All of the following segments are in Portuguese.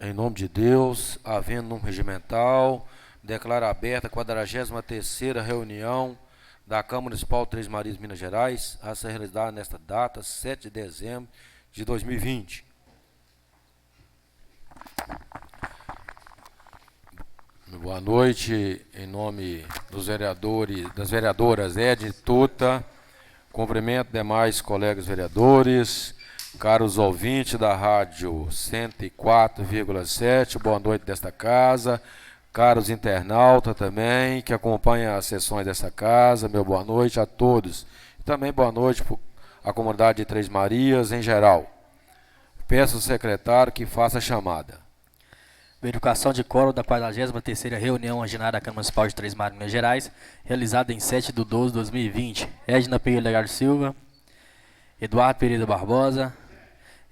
Em nome de Deus, havendo número regimental, declaro aberta a 43ª reunião da Câmara Municipal de Três Marias, Minas Gerais, a ser realizada nesta data, 7 de dezembro de 2020. Boa noite, em nome dos vereadores, das vereadoras Ed Tuta, cumprimento demais colegas vereadores, caros ouvintes da rádio 104,7, boa noite desta casa, caros internautas também, que acompanham as sessões dessa casa, meu boa noite a todos. E também boa noite à comunidade de Três Marias em geral. Peço ao secretário que faça a chamada. Verificação de quórum da 43ª reunião ordinária da Câmara Municipal de Três Marias, Minas Gerais, realizada em 7/12/2020. Edna Pereira Silva, Eduardo Pereira Barbosa,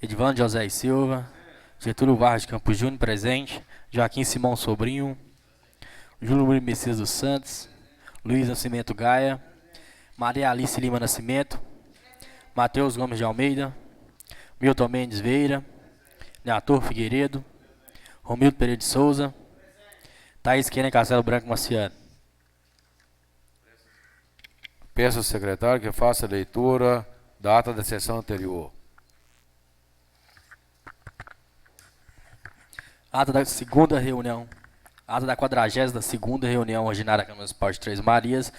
Edvando José Silva, Getúlio Vargas Campos Júnior, presente, Joaquim Simão Sobrinho, Júlio Murilo Messias dos Santos, Luiz Nascimento Gaia, Maria Alice Lima Nascimento, Matheus Gomes de Almeida, Milton Mendes Vieira, Neator Figueiredo, Romildo Pereira de Souza, Thaís Kênia Castelo Branco Marciano. Peço ao secretário que faça a leitura da ata da sessão anterior. Ata da segunda reunião. Ata da 42ª reunião ordinária da Câmara Municipal de Três Marias,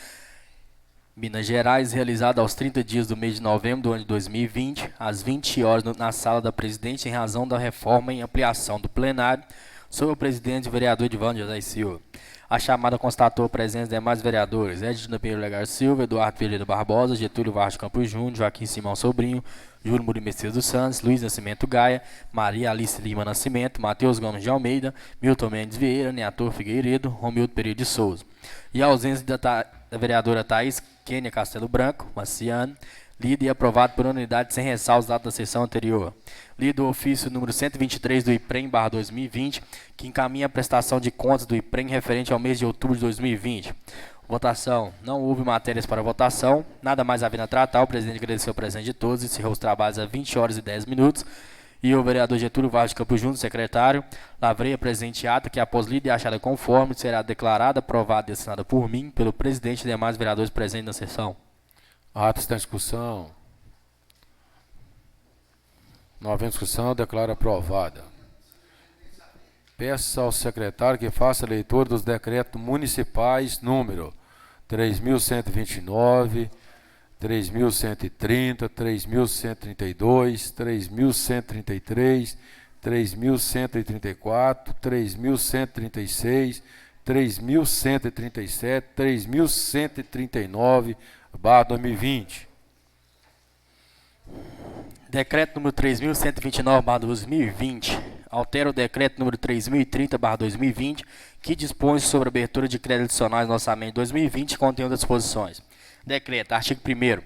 Minas Gerais, realizada aos 30 dias do mês de novembro do ano de 2020, às 20 horas, na sala da Presidente, em razão da reforma e ampliação do plenário, sob o presidente e vereador Edvando José Silva. A chamada constatou a presença de demais vereadores: Edna Pereira Silva, Eduardo Pereira Barbosa, Getúlio Vargas Campos Júnior, Joaquim Simão Sobrinho, Júlio Murilo Messias dos Santos, Luiz Nascimento Gaia, Maria Alice Lima Nascimento, Matheus Gomes de Almeida, Milton Mendes Vieira, Neator Figueiredo, Romildo Pereira de Souza. E a ausência da vereadora Thaís Kênia Castelo Branco Marciano, lido e aprovado por unanimidade sem ressalvas da sessão anterior. Lido o ofício número 123 do IPREM/2020, que encaminha a prestação de contas do IPREM referente ao mês de outubro de 2020. Votação. Não houve matérias para votação. Nada mais havendo a tratar, o presidente agradeceu o presente de todos e encerrou os trabalhos às 20 horas e 10 minutos. E o vereador Getúlio Vargas Campos Júnior, secretário, lavrei a presente ata que, após lida e achada conforme, será declarada, aprovada e assinada por mim, pelo presidente e demais vereadores presentes na sessão. Ata está em discussão. Não havendo discussão, declaro aprovada. Peço ao secretário que faça a leitura dos decretos municipais número 3.129, 3.130, 3.132, 3.133, 3.134, 3.136, 3.137, 3.139/2020. Decreto número 3.129/2020 altera o decreto número 3.030/2020, que dispõe sobre a abertura de créditos adicionais no orçamento de 2020 e contém outras disposições. Decreto, artigo 1º.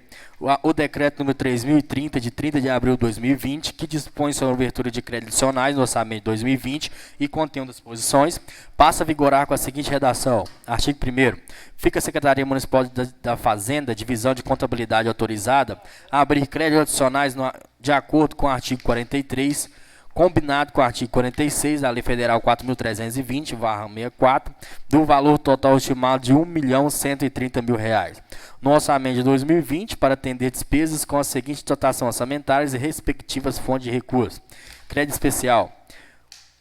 O decreto número 3.030, de 30 de abril de 2020, que dispõe sobre a abertura de créditos adicionais no orçamento de 2020 e contém outras disposições, passa a vigorar com a seguinte redação. Artigo 1º. Fica a Secretaria Municipal da Fazenda, Divisão de Contabilidade autorizada, a abrir créditos adicionais de acordo com o artigo 43, combinado com o artigo 46 da Lei Federal 4.320/64, do valor total estimado de R$ 1.130.000, no orçamento de 2020, para atender despesas com as seguintes dotações orçamentárias e respectivas fontes de recursos. Crédito especial.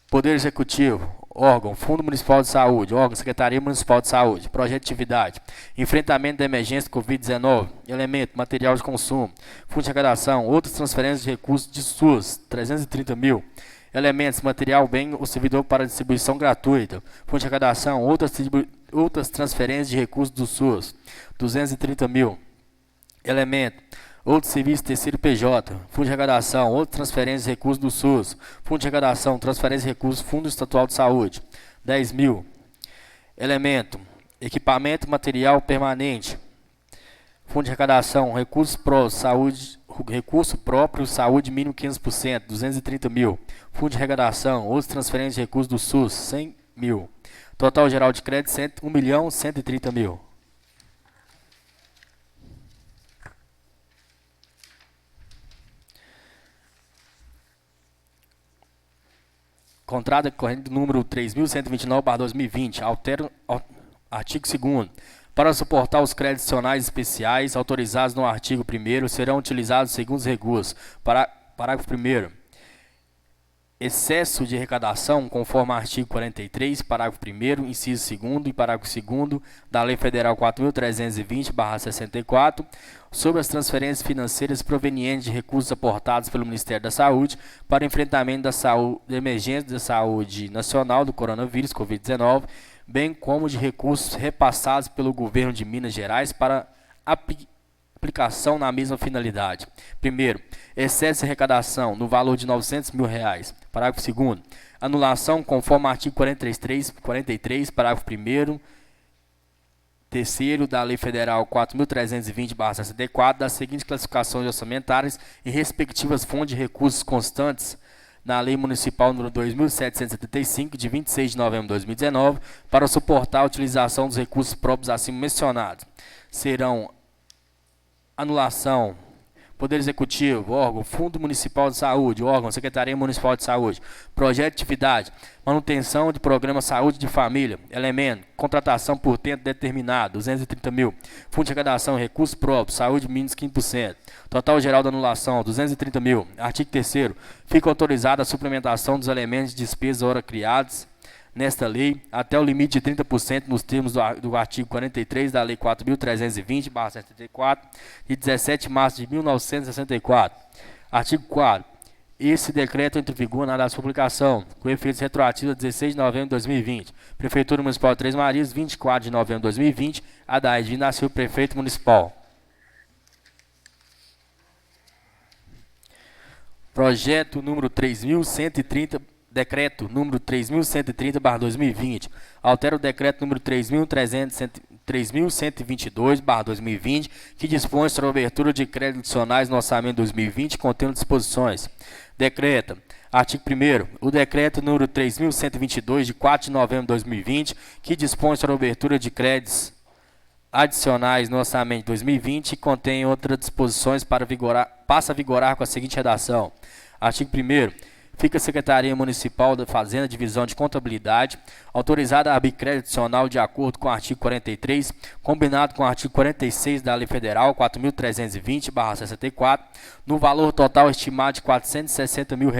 Poder Executivo, órgão, Fundo Municipal de Saúde, órgão, Secretaria Municipal de Saúde, projeto de atividade, enfrentamento da emergência Covid-19, elemento, material de consumo, fundo de arrecadação, outras transferências de recursos de SUS, 330 mil, elementos, material, bem ou servidor para distribuição gratuita, fundo de arrecadação, outras transferências de recursos do SUS, 230 mil, elemento, outro serviço terceiro PJ, fundo de arrecadação, outra transferência de recursos do SUS, fundo de arrecadação, transferência de recursos, fundo estadual de saúde, 10 mil. Elemento, equipamento material permanente, fundo de arrecadação, recurso próprio, saúde mínimo 15%, 230 mil. Fundo de arrecadação, outras transferências de recursos do SUS, 100 mil. Total geral de crédito, 1.130.000. Contrato decorrente do número 3.129/2020. Altero artigo 2º. Para suportar os créditos adicionais especiais autorizados no artigo 1º, serão utilizados segundo os recursos. Parágrafo 1º. Excesso de arrecadação, conforme artigo 43, parágrafo 1º, inciso 2º e parágrafo 2º da Lei Federal 4.320/64, sobre as transferências financeiras provenientes de recursos aportados pelo Ministério da Saúde para enfrentamento da emergência da saúde nacional do coronavírus Covid-19, bem como de recursos repassados pelo Governo de Minas Gerais para aplicação na mesma finalidade. Primeiro, excesso de arrecadação no valor de R$900 mil. Parágrafo 2º. Anulação conforme artigo 43, parágrafo 1º, terceiro da Lei Federal 4.320/64 das seguintes classificações orçamentárias e respectivas fontes de recursos constantes na Lei Municipal número 2.775, de 26 de novembro de 2019, para suportar a utilização dos recursos próprios acima mencionados. Serão anulação, Poder Executivo, órgão, Fundo Municipal de Saúde, órgão, Secretaria Municipal de Saúde, projeto de atividade, manutenção de programa Saúde de Família, elemento, contratação por tempo determinado, 230 mil, Fundo de Arrecadação, recursos próprios, saúde mínimos 15%, total geral da anulação, 230 mil, artigo 3º, fica autorizada a suplementação dos elementos de despesa ora criados nesta lei, até o limite de 30% nos termos do artigo 43 da Lei 4.320/74, de 17 de março de 1964. Artigo 4º. Esse decreto entra em vigor na data de publicação, com efeitos retroativos a 16 de novembro de 2020. Prefeitura Municipal de Três Marias, 24 de novembro de 2020. Adair Vinassil, Prefeito Municipal. Projeto número 3.130, Decreto número 3.130/2020, altera o decreto número 3.122/2020, que dispõe sobre a abertura de créditos adicionais no orçamento 2020, contendo disposições. Decreta. Artigo 1º. O decreto número 3.122, de 4 de novembro de 2020, que dispõe sobre a abertura de créditos adicionais no orçamento 2020 e contém outras disposições passa a vigorar com a seguinte redação. Artigo 1º. Fica a Secretaria Municipal da Fazenda, Divisão de Contabilidade, autorizada a abrir crédito adicional de acordo com o artigo 43, combinado com o artigo 46 da Lei Federal 4.320/64, no valor total estimado de R$460 mil,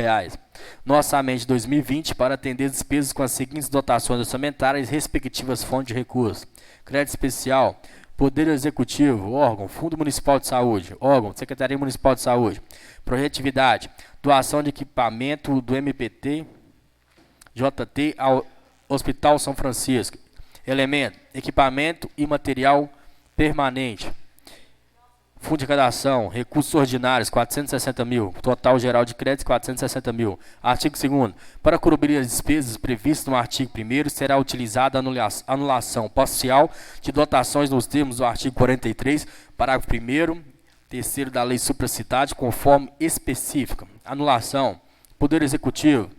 no orçamento de 2020, para atender despesas com as seguintes dotações orçamentárias e respectivas fontes de recursos. Crédito especial. Poder Executivo, órgão, Fundo Municipal de Saúde, órgão, Secretaria Municipal de Saúde. Projeto de atividade, doação de equipamento do MPT, JT ao Hospital São Francisco. Elemento, equipamento e material permanente. Fundo de arrecadação, recursos ordinários, 460 mil. Total geral de créditos, 460 mil. Artigo 2º. Para cobrir as despesas previstas no artigo 1º, será utilizada a anulação parcial de dotações nos termos do artigo 43, parágrafo 1º, terceiro da lei supracitada, conforme específica. Anulação. Poder Executivo.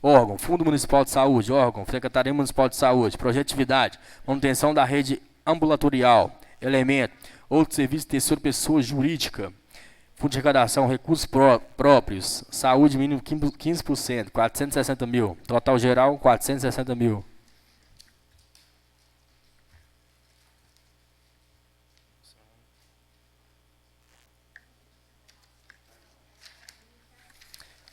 Órgão, Fundo Municipal de Saúde, órgão, Secretaria Municipal de Saúde. Projeto de atividade, manutenção da rede ambulatorial. Elemento, outro serviço de terceira pessoa jurídica. Fundo de arrecadação, recursos próprios, saúde mínimo 15%, 460 mil. Total geral, 460 mil.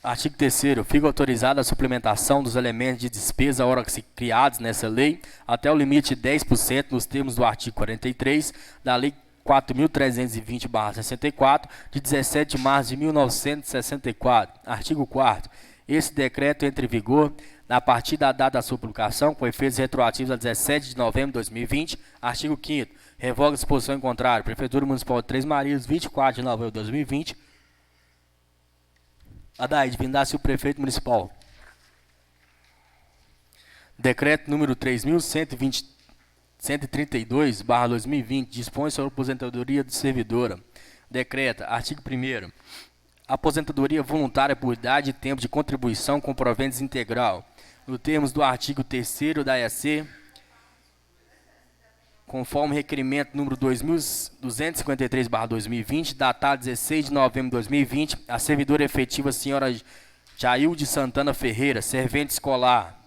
Artigo 3º. Fica autorizada a suplementação dos elementos de despesa ora criados nessa lei até o limite de 10% nos termos do artigo 43 da Lei 4.320/64, de 17 de março de 1964. Artigo 4º. Esse decreto entra em vigor a partir da data da sua publicação, com efeitos retroativos a 17 de novembro de 2020. Artigo 5º. Revoga a disposição em contrário. Prefeitura Municipal de Três Marias, 24 de novembro de 2020. Adair Vinassil, Prefeito Municipal. Decreto número 3.132/2020 dispõe sobre a aposentadoria de servidora. Decreta. Artigo 1º. Aposentadoria voluntária por idade e tempo de contribuição com proventos integral. No termos do artigo 3º da EAC, conforme requerimento número 2253/2020, datado 16 de novembro de 2020, a servidora efetiva senhora Jailde Santana Ferreira, servente escolar,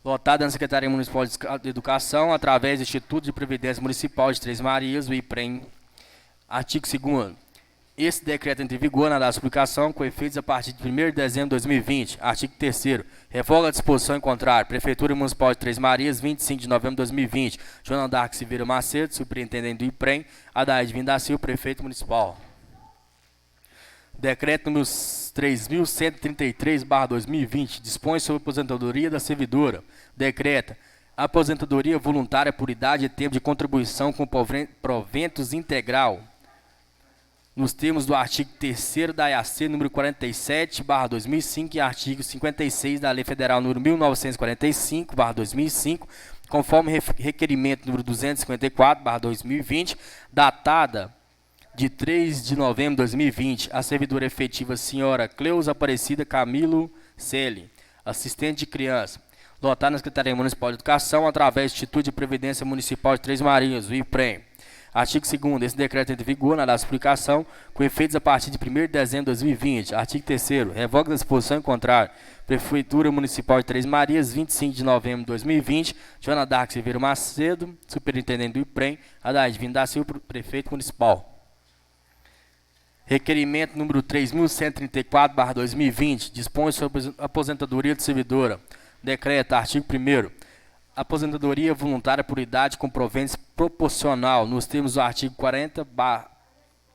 lotada na Secretaria Municipal de Educação, através do Instituto de Previdência Municipal de Três Marias, o IPREM. Artigo 2º. Esse decreto entra em vigor na data de publicação, com efeitos a partir de 1º de dezembro de 2020. Artigo 3º. Revoga a disposição em contrário. Prefeitura Municipal de Três Marias, 25 de novembro de 2020. Joana Dark Silveira Macedo, superintendente do IPREM. Adaide Vinda Silva, prefeito municipal. Decreto número 3.133/2020 dispõe sobre a aposentadoria da servidora. Decreta aposentadoria voluntária por idade e tempo de contribuição com proventos integral, nos termos do artigo 3º da EAC número 47/2005 e artigo 56 da Lei Federal número 1945/2005, conforme requerimento número 254/2020, datada de 3 de novembro de 2020, a servidora efetiva senhora Cleusa Aparecida Camilo Celi, assistente de criança, lotada na Secretaria Municipal de Educação, através do Instituto de Previdência Municipal de Três Marias, o IPREM. Artigo 2º. Esse decreto entra em vigor na data de publicação, com efeitos a partir de 1º de dezembro de 2020. Artigo 3º. Revoga a disposição em contrário. Prefeitura Municipal de Três Marias, 25 de novembro de 2020. Joana Dark Silveira Macedo, superintendente do IPREM. Adaide Vinda Silva, prefeito municipal. Requerimento número 3.134/2020 dispõe sobre a aposentadoria de servidora. Decreto, artigo 1º. Aposentadoria voluntária por idade com proventos proporcional, nos termos do artigo 40,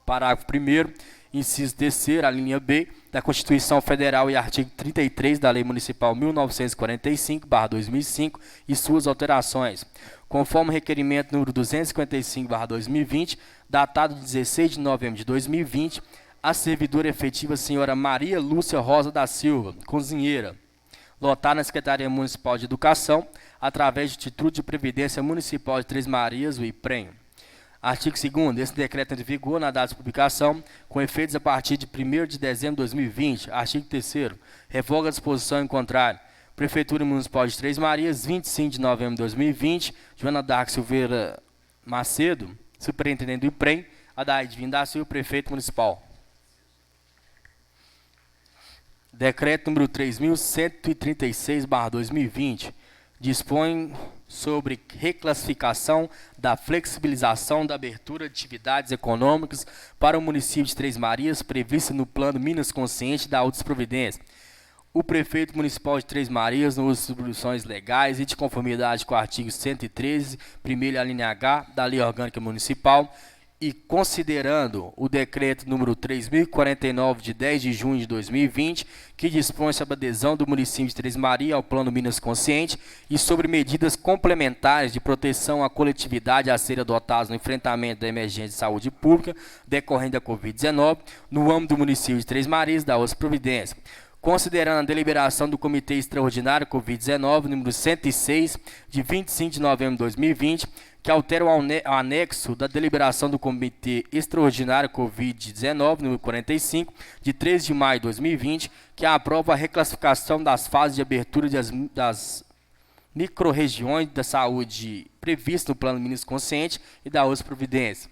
parágrafo 1º, inciso 3º, a linha B, da Constituição Federal e artigo 33 da Lei Municipal 1945/2005 e suas alterações, conforme requerimento número 255/2020, datado de 16 de novembro de 2020, a servidora efetiva senhora Maria Lúcia Rosa da Silva, cozinheira, lotada na Secretaria Municipal de Educação, através do Instituto de Previdência Municipal de Três Marias, o IPREM. Artigo 2º. Esse decreto entra em vigor na data de publicação, com efeitos a partir de 1º de dezembro de 2020. Artigo 3º. Revoga a disposição em contrário. Prefeitura Municipal de Três Marias, 25 de novembro de 2020. Joana Dark Silveira Macedo, superintendente do IPREM. Adaide Vinda Silva, prefeito municipal. Decreto número 3.136/2020 dispõe sobre reclassificação da flexibilização da abertura de atividades econômicas para o município de Três Marias, prevista no Plano Minas Consciente da Outras Providências. O prefeito municipal de Três Marias, nas distribuições legais e de conformidade com o artigo 113, primeira linha H, da Lei Orgânica Municipal, e considerando o decreto número 3.049, de 10 de junho de 2020, que dispõe sobre a adesão do município de Três Marias ao Plano Minas Consciente e sobre medidas complementares de proteção à coletividade a serem adotadas no enfrentamento da emergência de saúde pública decorrente da Covid-19, no âmbito do município de Três Marias, da outras providências. Considerando a deliberação do Comitê Extraordinário Covid-19, número 106, de 25 de novembro de 2020, que altera o anexo da deliberação do Comitê Extraordinário Covid-19, número 45, de 13 de maio de 2020, que aprova a reclassificação das fases de abertura das microrregiões da saúde previstas no Plano Minas Consciente e da outras providências.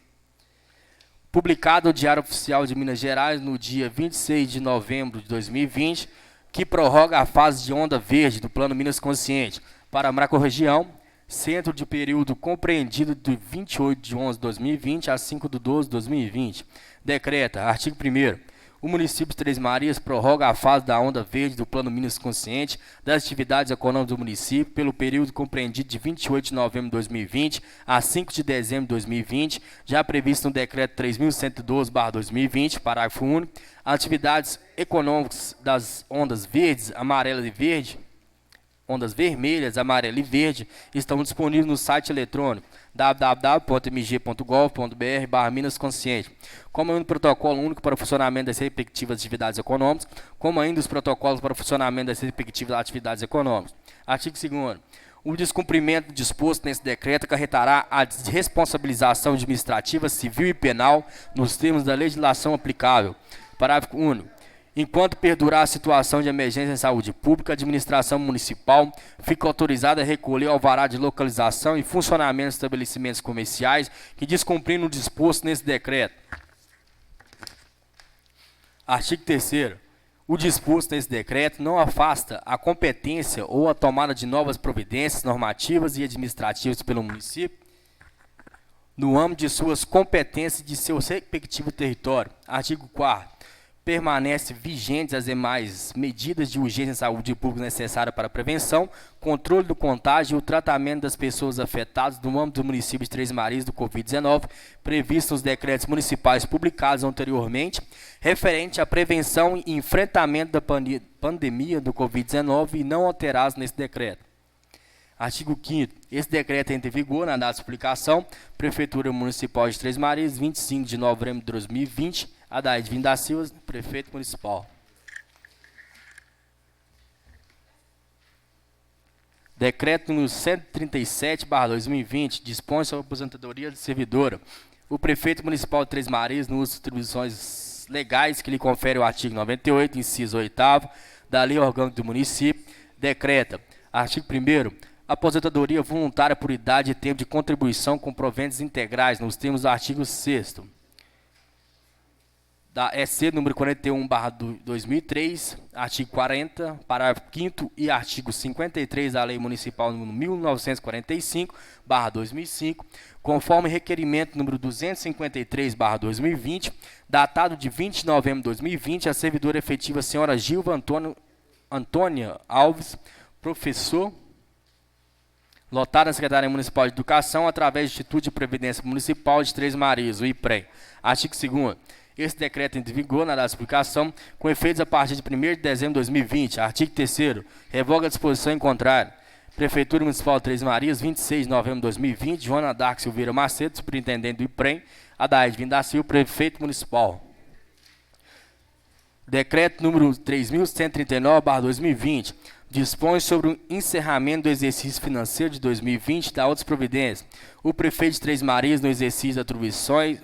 Publicado no Diário Oficial de Minas Gerais no dia 26 de novembro de 2020, que prorroga a fase de onda verde do Plano Minas Consciente para a macrorregião, centro de período compreendido de 28 de 11 de 2020 a 5 de 12 de 2020. Decreta, artigo 1º, o município de Três Marias prorroga a fase da onda verde do Plano Minas Consciente das atividades econômicas do município pelo período compreendido de 28 de novembro de 2020 a 5 de dezembro de 2020, já previsto no decreto 3.112/2020, parágrafo único. As atividades econômicas das ondas verdes, amarela e verde, ondas vermelhas, amarela e verde, estão disponíveis no site eletrônico www.mg.gov.br/Minas Consciente, como ainda o protocolo único para o funcionamento das respectivas atividades econômicas, como ainda os protocolos para o funcionamento das respectivas atividades econômicas. Artigo 2º. O descumprimento disposto nesse decreto acarretará a responsabilização administrativa, civil e penal nos termos da legislação aplicável. Parágrafo único. Enquanto perdurar a situação de emergência em saúde pública, a administração municipal fica autorizada a recolher o alvará de localização e funcionamento de estabelecimentos comerciais que descumprindo o disposto nesse decreto. Artigo 3º. O disposto nesse decreto não afasta a competência ou a tomada de novas providências normativas e administrativas pelo município no âmbito de suas competências de seu respectivo território. Artigo 4º. Permanece vigentes as demais medidas de urgência em saúde pública necessárias para a prevenção, controle do contágio e o tratamento das pessoas afetadas no âmbito do município de Três Marias do Covid-19, previstos nos decretos municipais publicados anteriormente, referente à prevenção e enfrentamento da pandemia do Covid-19 e não alterados nesse decreto. Artigo 5º. Esse decreto entra em vigor na data de publicação, Prefeitura Municipal de Três Marias, 25 de novembro de 2020, Adaide Vim da Silva, Prefeito Municipal. Decreto número 137/2020, dispõe sobre a aposentadoria de servidora. O Prefeito Municipal de Três Marias, no uso de atribuições legais que lhe confere o artigo 98, inciso 8º, da Lei Orgânica do Município, decreta, artigo 1º, aposentadoria voluntária por idade e tempo de contribuição com proventos integrais, nos termos do artigo 6º. Da EC número 41/2003, artigo 40, parágrafo 5º e artigo 53 da Lei Municipal número 1945/2005, conforme requerimento número 253/2020, datado de 20 de novembro de 2020, a servidora efetiva senhora Gilva Antônia Alves, professor, lotada na Secretaria Municipal de Educação, através do Instituto de Previdência Municipal de Três Marias, o IPREM. Artigo 2º. Esse decreto entra em vigor na data de publicação, com efeitos a partir de 1º de dezembro de 2020. Artigo 3º. Revoga a disposição em contrário. Prefeitura Municipal de Três Marias, 26 de novembro de 2020. Joana Dark Silveira Macedo, superintendente do IPREM. Adaide Vim da Silva, Prefeito Municipal. Decreto número 3.139/2020. Dispõe sobre o encerramento do exercício financeiro de 2020 da outras providências. O prefeito de Três Marias, no exercício das atribuições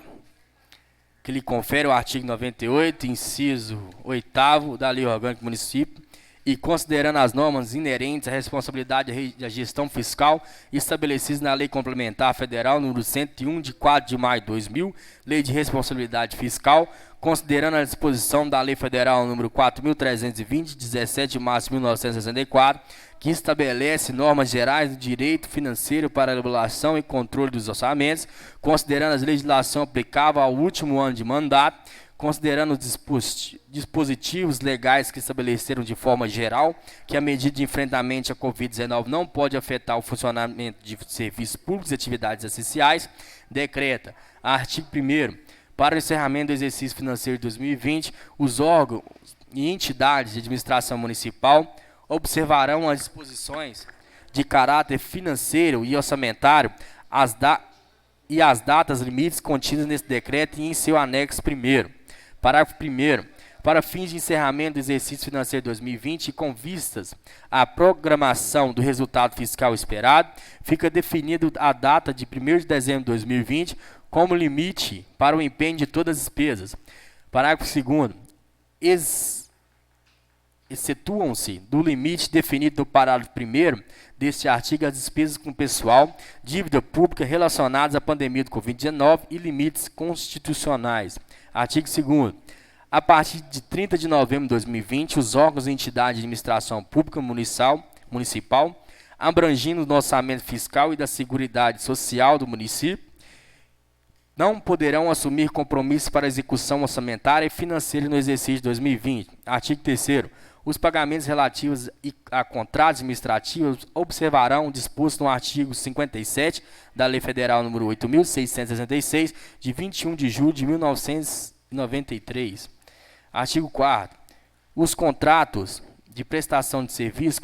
que lhe confere o artigo 98, inciso 8º da Lei Orgânica do Município, e considerando as normas inerentes à responsabilidade da gestão fiscal estabelecidas na Lei Complementar Federal número 101, de 4 de maio de 2000, Lei de Responsabilidade Fiscal, considerando a disposição da Lei Federal número 4.320, de 17 de março de 1964, que estabelece normas gerais do direito financeiro para a elaboração e controle dos orçamentos, considerando a legislação aplicável ao último ano de mandato, considerando os dispositivos legais que estabeleceram de forma geral que a medida de enfrentamento à Covid-19 não pode afetar o funcionamento de serviços públicos e atividades essenciais, decreta, artigo 1º, para o encerramento do exercício financeiro de 2020, os órgãos e entidades de administração municipal observarão as disposições de caráter financeiro e orçamentário e as datas limites contidas nesse decreto e em seu anexo 1º. Parágrafo 1º. Para fins de encerramento do exercício financeiro de 2020 e com vistas à programação do resultado fiscal esperado, fica definido a data de 1º de dezembro de 2020 como limite para o empenho de todas as despesas. Parágrafo 2º. Excetuam-se do limite definido no parágrafo 1º deste artigo as despesas com pessoal, dívida pública relacionadas à pandemia do Covid-19 e limites constitucionais. Artigo 2º. A partir de 30 de novembro de 2020, os órgãos e entidades de administração pública municipal, abrangindo o orçamento fiscal e da Seguridade Social do município, não poderão assumir compromissos para execução orçamentária e financeira no exercício de 2020. Artigo 3º. Os pagamentos relativos a contratos administrativos observarão o disposto no artigo 57 da Lei Federal nº 8.666, de 21 de julho de 1993. Artigo 4º. Os contratos de prestação de serviço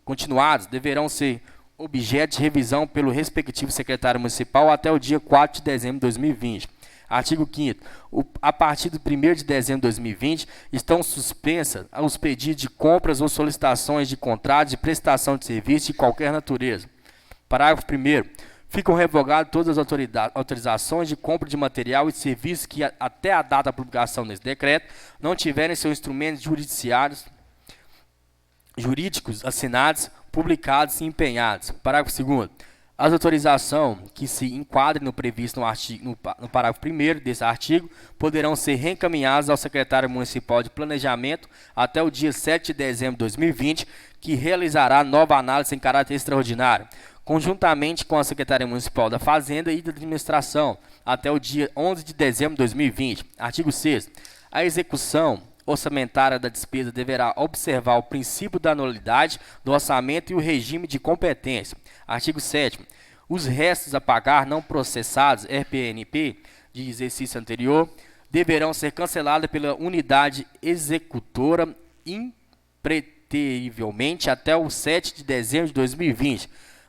continuados deverão ser objeto de revisão pelo respectivo secretário municipal até o dia 4 de dezembro de 2020. Artigo 5º. A partir do 1º de dezembro de 2020, estão suspensas os pedidos de compras ou solicitações de contratos de prestação de serviço de qualquer natureza. Parágrafo 1º. Ficam revogadas todas as autorizações de compra de material e serviços que, até a data da publicação desse decreto, não tiverem seus instrumentos jurídicos assinados, publicados e empenhados. Parágrafo 2º. As autorizações que se enquadrem no previsto no parágrafo 1º desse artigo poderão ser reencaminhadas ao secretário municipal de planejamento até o dia 7 de dezembro de 2020, que realizará nova análise em caráter extraordinário, conjuntamente com a Secretaria Municipal da Fazenda e da Administração, até o dia 11 de dezembro de 2020. Artigo 6º. A execução orçamentária da despesa deverá observar o princípio da anualidade do orçamento e o regime de competência. Artigo 7º. Os restos a pagar não processados, RPNP, de exercício anterior, deverão ser cancelados pela unidade executora impreterivelmente até o 7 de dezembro de 2020.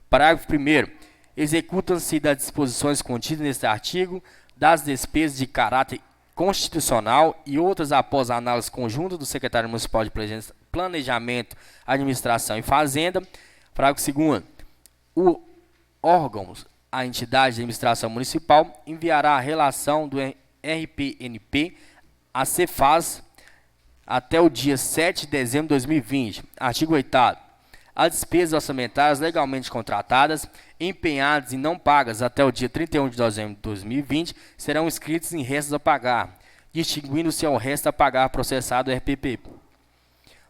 Parágrafo 1º. Executam-se das disposições contidas neste artigo, das despesas de caráter constitucional e outras após a análise conjunta do secretário municipal de Planejamento, Administração e Fazenda. Parágrafo 2º. O órgão, a entidade de administração municipal, enviará a relação do RPNP à Cefaz até o dia 7 de dezembro de 2020. Artigo 8º. As despesas orçamentárias legalmente contratadas, empenhadas e não pagas até o dia 31 de dezembro de 2020 serão inscritas em restos a pagar, distinguindo-se ao resto a pagar processado RPP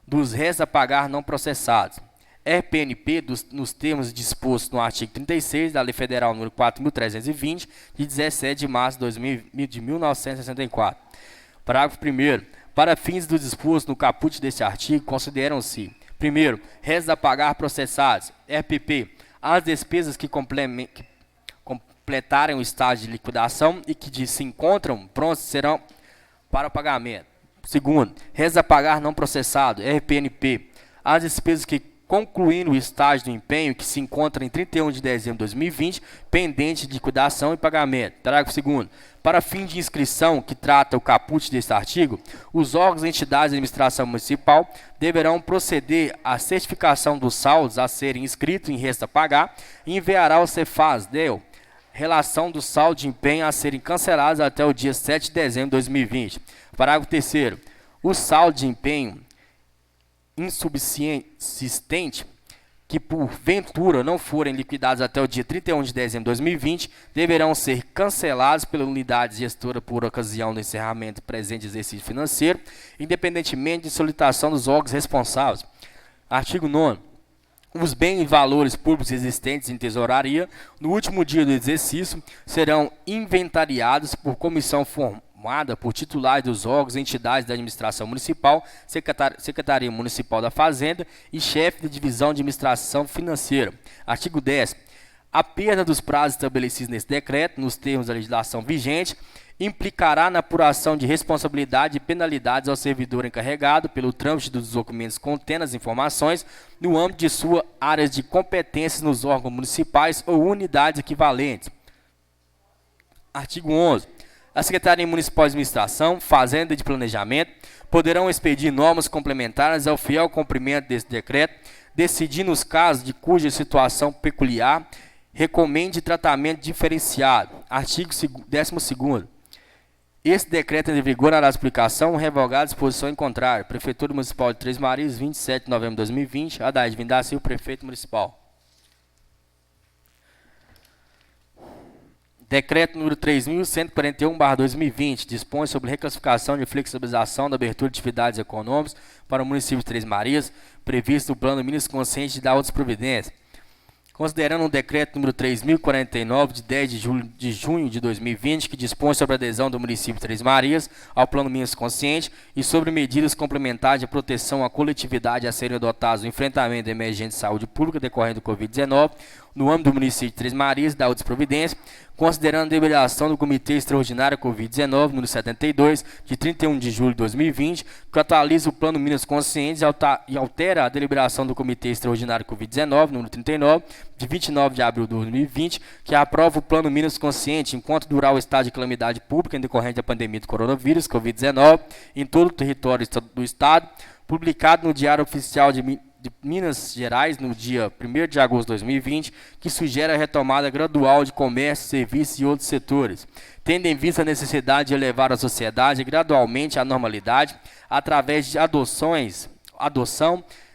dos restos a pagar não processados. RPNP nos termos dispostos no artigo 36 da Lei Federal nº 4.320, de 17 de março de 1964. Parágrafo 1º. Para fins do disposto no caput deste artigo, consideram-se: primeiro, restos a pagar processados, RPP, as despesas que completarem o estágio de liquidação e que se encontram prontos serão para o pagamento. Segundo, restos a pagar não processado, RPNP, as despesas que concluindo o estágio do empenho que se encontra em 31 de dezembro de 2020, pendente de liquidação e pagamento. Parágrafo 2º. Para fim de inscrição que trata o caput deste artigo, os órgãos e entidades de administração municipal deverão proceder à certificação dos saldos a serem inscritos em resta a pagar e enviará ao Cefaz, DEL, relação do saldo de empenho a serem cancelados até o dia 7 de dezembro de 2020. Parágrafo 3º. O saldo de empenho insubsistente que porventura não forem liquidados até o dia 31 de dezembro de 2020, deverão ser cancelados pela unidade gestora por ocasião do encerramento do presente exercício financeiro, independentemente de solicitação dos órgãos responsáveis. Artigo 9º. Os bens e valores públicos existentes em tesouraria, no último dia do exercício, serão inventariados por comissão formada por titulares dos órgãos e entidades da administração municipal, Secretaria Municipal da Fazenda e chefe da divisão de administração financeira. Artigo 10º. A perda dos prazos estabelecidos nesse decreto, nos termos da legislação vigente, implicará na apuração de responsabilidade e penalidades ao servidor encarregado pelo trâmite dos documentos contendo as informações no âmbito de sua área de competências nos órgãos municipais ou unidades equivalentes. Artigo 11º. A Secretaria Municipal de Administração, Fazenda e de Planejamento poderão expedir normas complementares ao fiel cumprimento desse decreto, decidindo os casos de cuja situação peculiar recomende tratamento diferenciado. Artigo 12º. Este decreto entra em vigor na aplicação, revogada a disposição em contrário. Prefeitura Municipal de Três Marias, 27 de novembro de 2020. Adair Vindaci, Prefeito Municipal. Decreto número 3.141/2020 dispõe sobre reclassificação de flexibilização da abertura de atividades econômicas para o município de Três Marias, previsto no Plano Minas Consciente da outras providências. Considerando o decreto número 3.049, de 10 de junho de 2020, que dispõe sobre a adesão do município de Três Marias ao Plano Minas Consciente e sobre medidas complementares de proteção à coletividade a serem adotadas no enfrentamento da emergência de saúde pública decorrente do Covid-19, no âmbito do município de Três Marias e da outras providências, considerando a deliberação do Comitê Extraordinário Covid-19, número 72, de 31 de julho de 2020, que atualiza o Plano Minas Conscientes e altera a deliberação do Comitê Extraordinário Covid-19, número 39, de 29 de abril de 2020, que aprova o Plano Minas Consciente enquanto durar o estado de calamidade pública em decorrente da pandemia do coronavírus, Covid-19, em todo o território do estado, publicado no Diário Oficial de Minas Gerais, no dia 1º de agosto de 2020, que sugere a retomada gradual de comércio, serviços e outros setores, tendo em vista a necessidade de elevar a sociedade gradualmente à normalidade através de adoção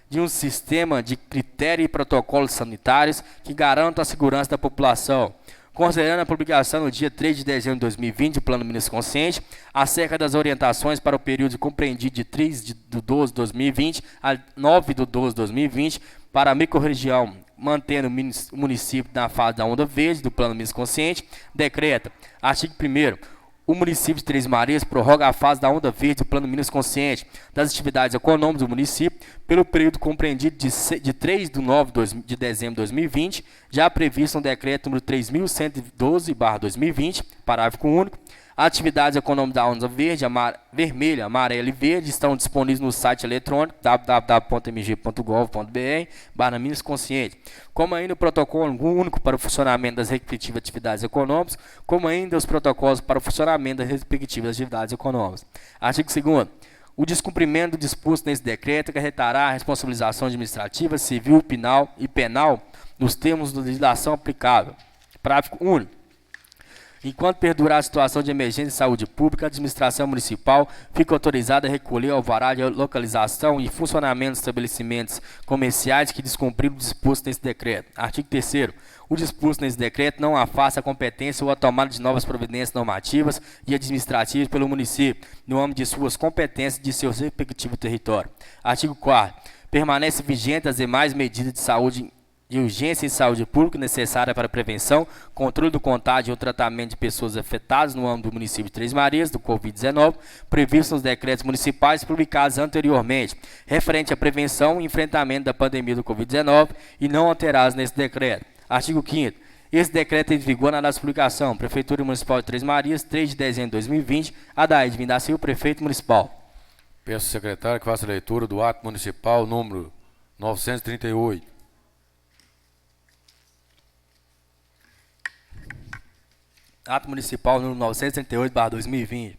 de um sistema de critérios e protocolos sanitários que garantam a segurança da população, considerando a publicação no dia 3 de dezembro de 2020 do Plano Minas Consciente, acerca das orientações para o período compreendido de 3 de 12 de 2020 a 9 de 12 de 2020 para a microrregião, mantendo o município na fase da onda verde do Plano Minas Consciente, decreta, artigo 1º, o município de Três Marias prorroga a fase da onda verde do Plano Minas Consciente das atividades econômicas do município pelo período compreendido de 3 de 9 de dezembro de 2020, já previsto no decreto número 3.112/2020, parágrafo único. Atividades econômicas da onda verde, vermelha, amarela e verde estão disponíveis no site eletrônico www.mg.gov.br/Minas Consciente, como ainda o protocolo único para o funcionamento das respectivas atividades econômicas, como ainda os protocolos para o funcionamento das respectivas atividades econômicas. Artigo 2º. O descumprimento do disposto nesse decreto acarretará a responsabilização administrativa, civil e penal nos termos da legislação aplicável. Parágrafo único. Enquanto perdurar a situação de emergência de saúde pública, a administração municipal fica autorizada a recolher alvará de localização e funcionamento dos estabelecimentos comerciais que descumpriram o disposto nesse decreto. Artigo 3º. O disposto nesse decreto não afasta a competência ou a tomada de novas providências normativas e administrativas pelo município, no âmbito de suas competências de seu respectivo território. Artigo 4º. Permanece vigente as demais medidas de saúde de urgência em saúde pública necessária para a prevenção, controle do contágio e o tratamento de pessoas afetadas no âmbito do município de Três Marias, do Covid-19, previsto nos decretos municipais publicados anteriormente, referente à prevenção e enfrentamento da pandemia do Covid-19 e não alterados nesse decreto. Artigo 5º. Esse decreto é em vigor na data de publicação. Prefeitura Municipal de Três Marias, 3 de dezembro de 2020, Adaide Vinda Silva, Prefeito Municipal. Peço ao secretário que faça a leitura do ato municipal número 938. Ato Municipal número 938/2020.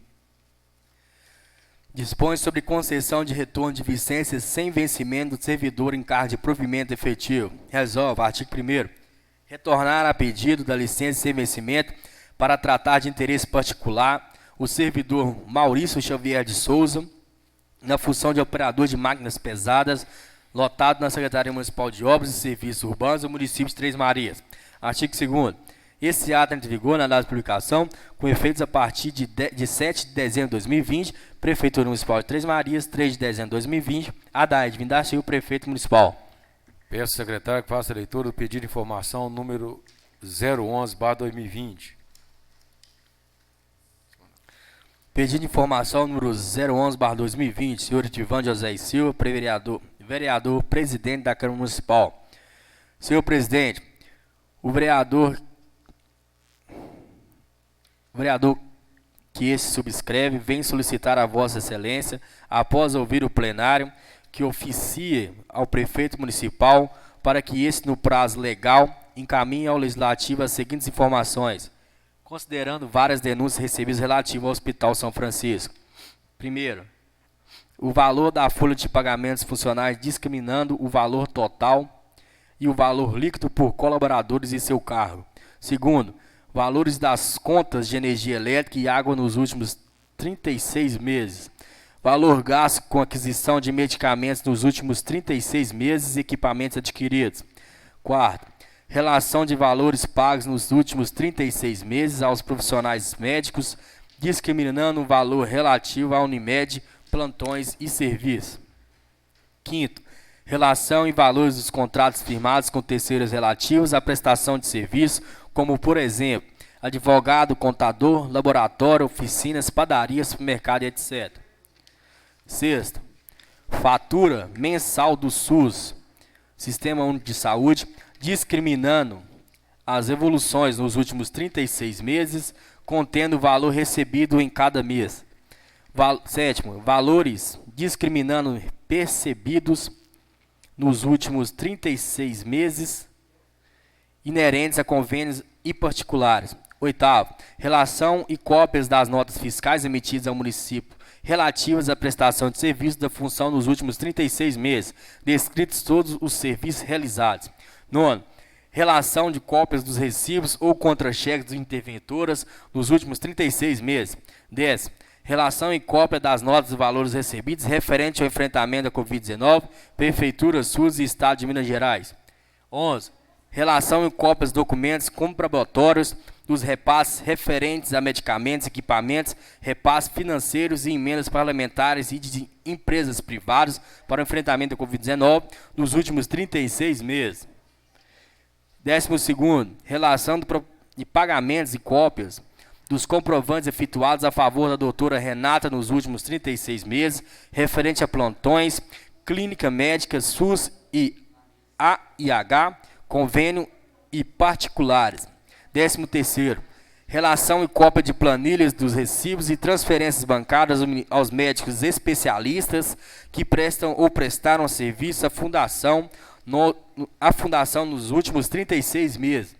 Dispõe sobre concessão de retorno de vicências sem vencimento do servidor em cargo de provimento efetivo. Resolve, artigo 1º, retornar a pedido da licença sem vencimento para tratar de interesse particular o servidor Maurício Xavier de Souza, na função de operador de máquinas pesadas, lotado na Secretaria Municipal de Obras e Serviços Urbanos do município de Três Marias. Artigo 2º. Esse ato entra em vigor na data de publicação, com efeitos a partir de 7 de dezembro de 2020, Prefeitura Municipal de Três Marias, 3 de dezembro de 2020, Adaide Vinda Silva, Prefeito Municipal. Peço ao secretário que faça a leitura do pedido de informação número 011/2020. Pedido de informação número 011/2020, senhor Edivan José e Silva, vereador, presidente da Câmara Municipal. Senhor presidente, o vereador que esse subscreve vem solicitar a Vossa Excelência, após ouvir o plenário, que oficie ao prefeito municipal para que esse, no prazo legal, encaminhe ao Legislativo as seguintes informações, considerando várias denúncias recebidas relativas ao Hospital São Francisco. Primeiro, o valor da folha de pagamentos funcionais discriminando o valor total e o valor líquido por colaboradores e seu cargo. Segundo, valores das contas de energia elétrica e água nos últimos 36 meses. Valor gasto com aquisição de medicamentos nos últimos 36 meses e equipamentos adquiridos. Quarto, relação de valores pagos nos últimos 36 meses aos profissionais médicos, discriminando o valor relativo à Unimed, plantões e serviços. Quinto, relação e valores dos contratos firmados com terceiros relativos à prestação de serviço, como, por exemplo, advogado, contador, laboratório, oficinas, padarias, supermercado, etc. Sexto, fatura mensal do SUS, Sistema Único de Saúde, discriminando as evoluções nos últimos 36 meses, contendo o valor recebido em cada mês. Sétimo, valores discriminando percebidos nos últimos 36 meses, inerentes a convênios e particulares. Oitavo, relação e cópias das notas fiscais emitidas ao município relativas à prestação de serviços da função nos últimos 36 meses, descritos todos os serviços realizados. Nono, relação de cópias dos recibos ou contra-cheques de interventoras nos últimos 36 meses. 10. Relação e cópia das notas e valores recebidos referente ao enfrentamento da Covid-19, Prefeitura, SUS e Estado de Minas Gerais. 11. Relação e cópias de documentos comprobatórios dos repasses referentes a medicamentos, equipamentos, repasses financeiros e emendas parlamentares e de empresas privadas para o enfrentamento da Covid-19 nos últimos 36 meses. 12º. Relação de pagamentos e cópias dos comprovantes efetuados a favor da doutora Renata nos últimos 36 meses, referente a plantões, clínica médica, SUS e AIH, convênio e particulares. 13º. Relação e cópia de planilhas dos recibos e transferências bancárias aos médicos especialistas que prestam ou prestaram serviço à Fundação nos últimos 36 meses.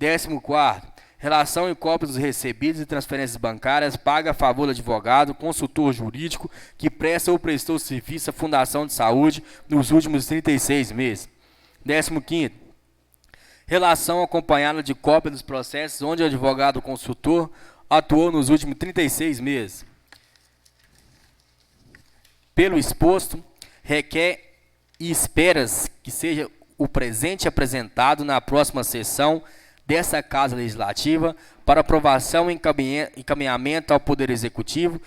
14º. Relação e cópia dos recebidos e transferências bancárias paga a favor do advogado, consultor jurídico que presta ou prestou serviço à Fundação de Saúde nos últimos 36 meses. 15º. Relação acompanhada de cópia dos processos onde o advogado consultor atuou nos últimos 36 meses. Pelo exposto, requer e esperas que seja o presente apresentado na próxima sessão dessa Casa Legislativa para aprovação e encaminhamento ao Poder Executivo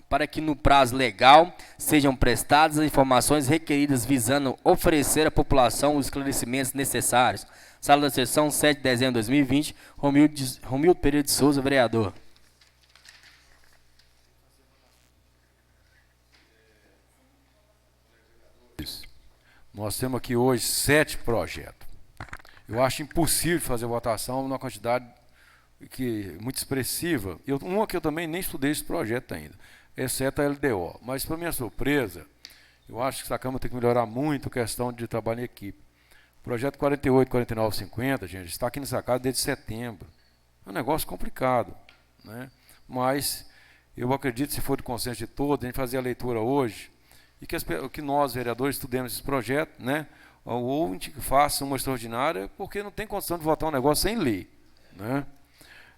para que no prazo legal sejam prestadas as informações requeridas visando oferecer à população os esclarecimentos necessários. Sala da sessão, 7 de dezembro de 2020, Romildo Pereira de Souza, vereador. Nós temos aqui hoje 7 projetos. Eu acho impossível fazer votação numa quantidade muito expressiva. Uma que eu também nem estudei esse projeto ainda, exceto a LDO. Mas, para minha surpresa, eu acho que essa Câmara tem que melhorar muito a questão de trabalho em equipe. O projeto 48, 49, 50, gente, está aqui nessa casa desde setembro. É um negócio complicado, né? Mas eu acredito, se for do consenso de todos, a gente fazer a leitura hoje e que nós, vereadores, estudemos esse projeto, né? Ou a gente faça uma extraordinária, porque não tem condição de votar um negócio sem ler, né?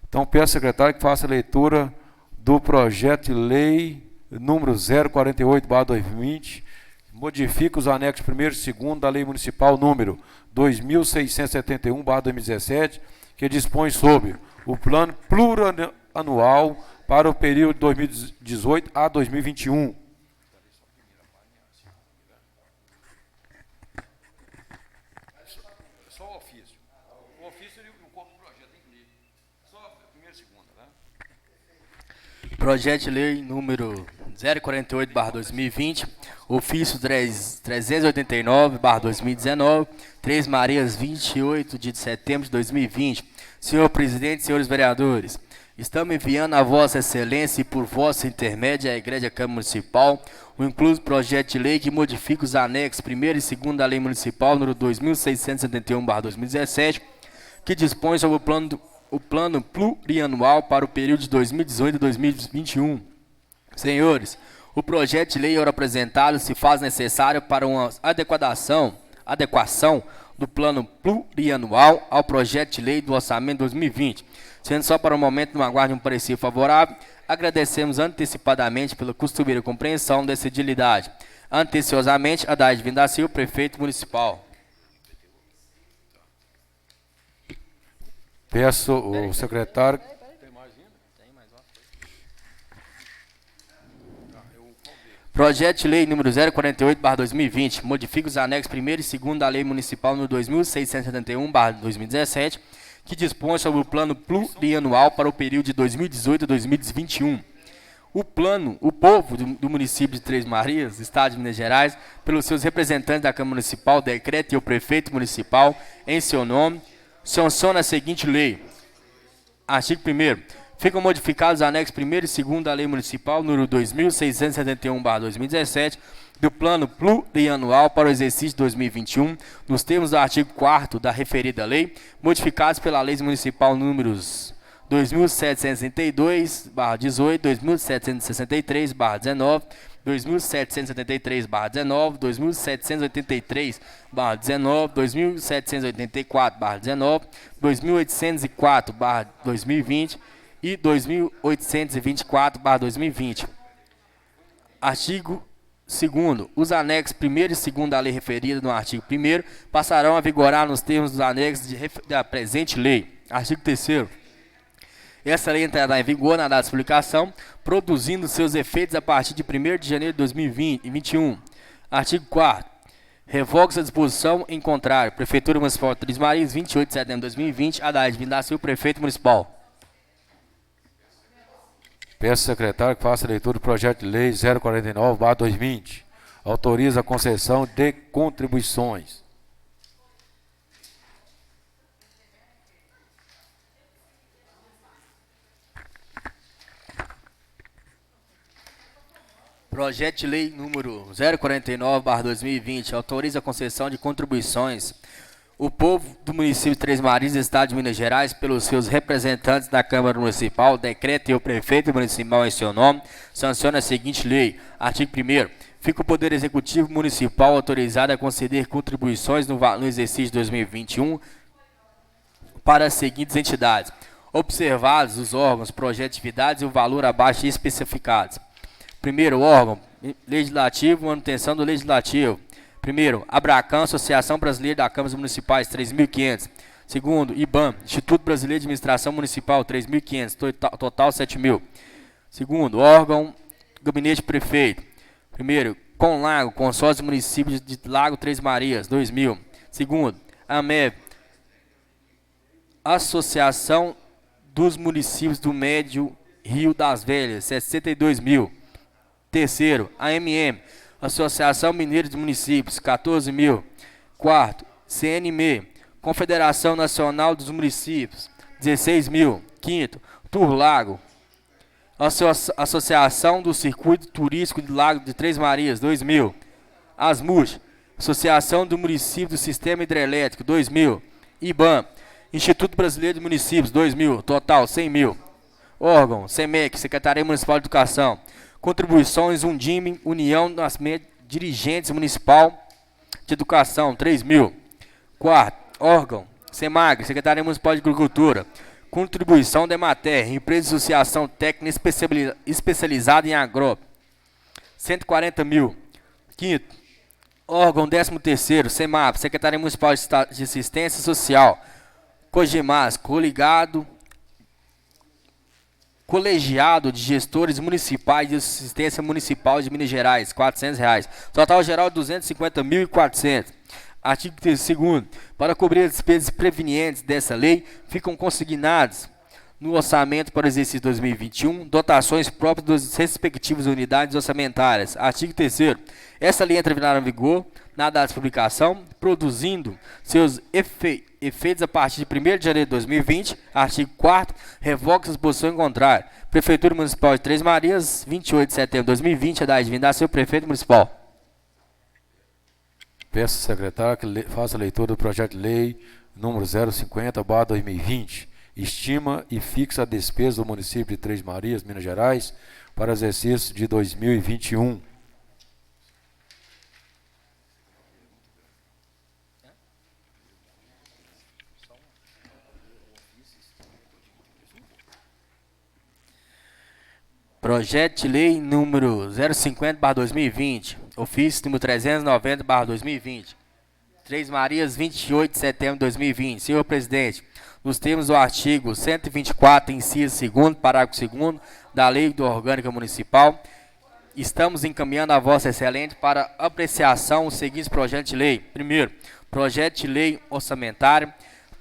Então, peço ao secretário que faça a leitura do projeto de lei número 048/2020, modifica os anexos 1º e 2º da Lei Municipal número 2671/2017, que dispõe sobre o plano plurianual para o período de 2018 a 2021. Projeto de lei número 048/2020, ofício 389/2019, 3 Marias, 28 de setembro de 2020. Senhor presidente, senhores vereadores, estamos enviando a vossa excelência e por vossa intermédia à Igreja Câmara Municipal o incluso projeto de lei que modifica os anexos 1º e 2º da Lei Municipal número 2671/2017, que dispõe sobre o plano plurianual para o período de 2018 a 2021. Senhores, o projeto de lei ora apresentado se faz necessário para uma adequação do plano plurianual ao projeto de lei do orçamento 2020. Sendo só para o momento no aguardo de um parecer favorável, agradecemos antecipadamente pela costumeira compreensão dessa edilidade. Anteciosamente, Haddad Vinda Silva, prefeito municipal. Peço o secretário. Projeto de lei número 048/2020, modifica os anexos 1º e 2º da Lei Municipal no 2671/2017, que dispõe sobre o plano plurianual para o período de 2018 a 2021. O povo do município de Três Marias, Estado de Minas Gerais, pelos seus representantes da Câmara Municipal, decreta e o prefeito municipal, em seu nome, sanciona a seguinte lei. Artigo 1º. Ficam modificados os anexos 1º e 2º da Lei Municipal número 2671/2017 do Plano Plurianual para o exercício 2021, nos termos do artigo 4º da referida lei, modificados pela Lei Municipal números 2762/18, 2763/19, 2773/19, 2783/19, 2784/19, 2804/2020 e 2824/2020. Artigo 2º. Os anexos 1º e 2º da lei referida no artigo 1º passarão a vigorar nos termos dos anexos da presente lei. Artigo 3º. Essa lei entrará em vigor na data de publicação, produzindo seus efeitos a partir de 1º de janeiro de 2021. Artigo 4º. Revoga-se a disposição em contrário. Prefeitura Municipal de Três Marias, 28 de setembro de 2020. Haddad Vindaciu, Prefeito Municipal. Peço ao secretário que faça a leitura do projeto de lei 049/2020. Autoriza a concessão de contribuições. Projeto de lei número 049/2020 autoriza a concessão de contribuições. O povo do município de Três Marias, Estado de Minas Gerais, pelos seus representantes da Câmara Municipal, decreta e o prefeito municipal em seu nome, sanciona a seguinte lei. Artigo 1º. Fica o Poder Executivo Municipal autorizado a conceder contribuições no exercício de 2021 para as seguintes entidades, observados os órgãos, projetos, atividades e o valor abaixo especificados. Primeiro, órgão legislativo, manutenção do legislativo. Primeiro, Abracam, Associação Brasileira da Câmaras Municipais, 3.500. Segundo, IBAM, Instituto Brasileiro de Administração Municipal, 3.500, total 7.000. Segundo, órgão Gabinete Prefeito. Primeiro, Conlago, Consórcio Município de Lago Três Marias, 2.000. Segundo, AMEV, Associação dos Municípios do Médio Rio das Velhas, 62.000. Terceiro, AMM, Associação Mineira de Municípios, 14.000. Quarto, CNM, Confederação Nacional dos Municípios, 16.000. Quinto, Turlago, Associação do Circuito Turístico de Lago de Três Marias, 2.000. ASMUS, Associação do Município do Sistema Hidrelétrico, 2.000. IBAM, Instituto Brasileiro de Municípios, 2.000. Total, 100.000. Órgão, SEMEC, Secretaria Municipal de Educação. Contribuições, Undime, União das Dirigentes Municipal de Educação, 3.000. Quarto, órgão, SEMAGRE, Secretaria Municipal de Agricultura. Contribuição da Emater, Empresa de Associação Técnica Especializada em Agro, 140.000. Quinto, órgão 13º, SEMAP, Secretaria Municipal de Assistência Social. COGEMAS, Colegiado de Gestores Municipais de Assistência Municipal de Minas Gerais, R$400. Total geral, 250.400. Artigo 2º. Para cobrir as despesas prevenientes dessa lei, ficam consignados no orçamento para o exercício 2021 dotações próprias das respectivas unidades orçamentárias. Artigo 3º. Essa lei entrará em vigor na data de publicação, produzindo seus efeitos a partir de 1º de janeiro de 2020. Artigo 4º. Revoga-se a disposição em contrário. Prefeitura Municipal de Três Marias, 28 de setembro de 2020. Haddad Vindaciu, Prefeito Municipal. Peço ao secretário que faça a leitura do projeto de lei número 050/2020. Estima e fixa a despesa do município de Três Marias, Minas Gerais, para o exercício de 2021. Projeto de lei número 050/2020, ofício número 390/2020. Três Marias, 28 de setembro de 2020. Senhor presidente, nos termos do artigo 124, inciso 2º, parágrafo 2º da Lei Orgânica Municipal, estamos encaminhando a Vossa Excelência para apreciação os seguintes projetos de lei. Primeiro, projeto de lei orçamentária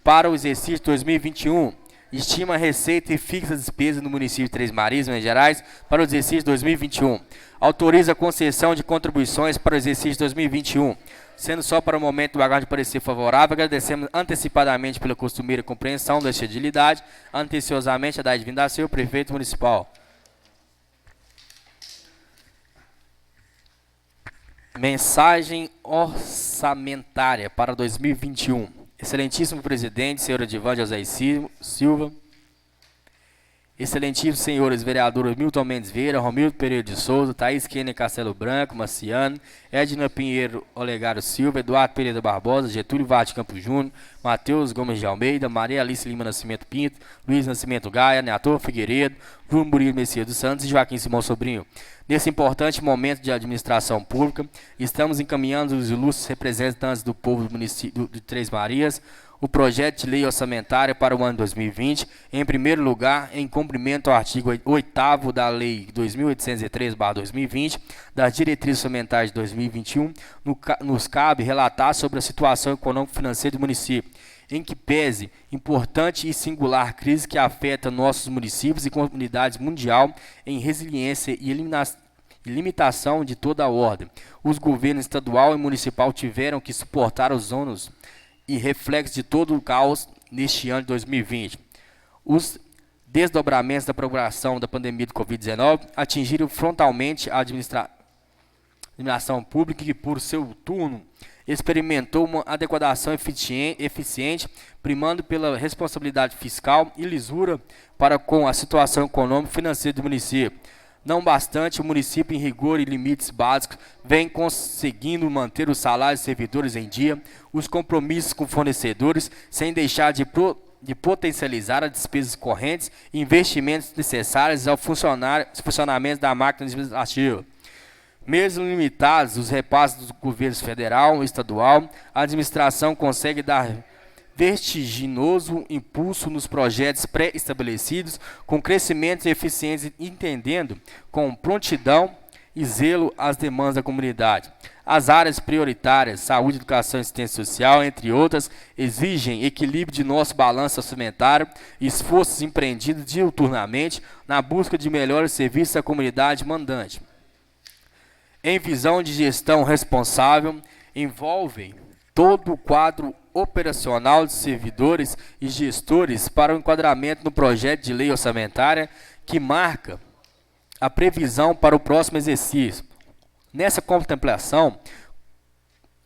para o exercício 2021. Estima a receita e fixa a despesa no município de Três Marias, Minas Gerais, para o exercício 2021. Autoriza a concessão de contribuições para o exercício 2021. Sendo só para o momento do aguardo de parecer favorável, agradecemos antecipadamente pela costumeira compreensão da agilidade, anteciosamente a Haddad Vindaciu, Prefeito Municipal. Mensagem orçamentária para 2021. Excelentíssimo presidente, senhor Edivaldo José Silva, Excelentíssimos senhores vereadores Milton Mendes Vieira, Romildo Pereira de Souza, Thaís Kênia Castelo Branco, Marciano, Edna Pinheiro Olegário Silva, Eduardo Pereira Barbosa, Getúlio Vade Campos Júnior, Matheus Gomes de Almeida, Maria Alice Lima Nascimento Pinto, Luiz Nascimento Gaia, Neator Figueiredo, Bruno Murilo Messias dos Santos e Joaquim Simão Sobrinho. Nesse importante momento de administração pública, estamos encaminhando os ilustres representantes do povo do município de Três Marias, o projeto de lei orçamentária para o ano 2020, em primeiro lugar, em cumprimento ao artigo 8º da Lei 2803/2020, das diretrizes orçamentárias de 2021, nos cabe relatar sobre a situação econômico-financeira do município, em que pese importante e singular crise que afeta nossos municípios e comunidades mundial em resiliência e limitação de toda a ordem. Os governos estadual e municipal tiveram que suportar os ônus e reflexos de todo o caos neste ano de 2020. Os desdobramentos da propagação da pandemia do Covid-19 atingiram frontalmente a administração pública que, por seu turno, experimentou uma adequação eficiente, primando pela responsabilidade fiscal e lisura para com a situação econômica e financeira do município. Não bastante, o município, em rigor e limites básicos, vem conseguindo manter os salários de servidores em dia, os compromissos com fornecedores, sem deixar de potencializar as despesas correntes e investimentos necessários ao funcionamento da máquina administrativa. Mesmo limitados os repasses dos governos federal e estadual, a administração consegue dar vertiginoso impulso nos projetos pré-estabelecidos, com crescimentos eficientes, entendendo com prontidão e zelo as demandas da comunidade. As áreas prioritárias, saúde, educação e assistência social, entre outras, exigem equilíbrio de nosso balanço orçamentário e esforços empreendidos diuturnamente na busca de melhores serviços à comunidade mandante. Em visão de gestão responsável, envolvem todo o quadro operacional de servidores e gestores para o enquadramento no projeto de lei orçamentária que marca a previsão para o próximo exercício. Nessa contemplação,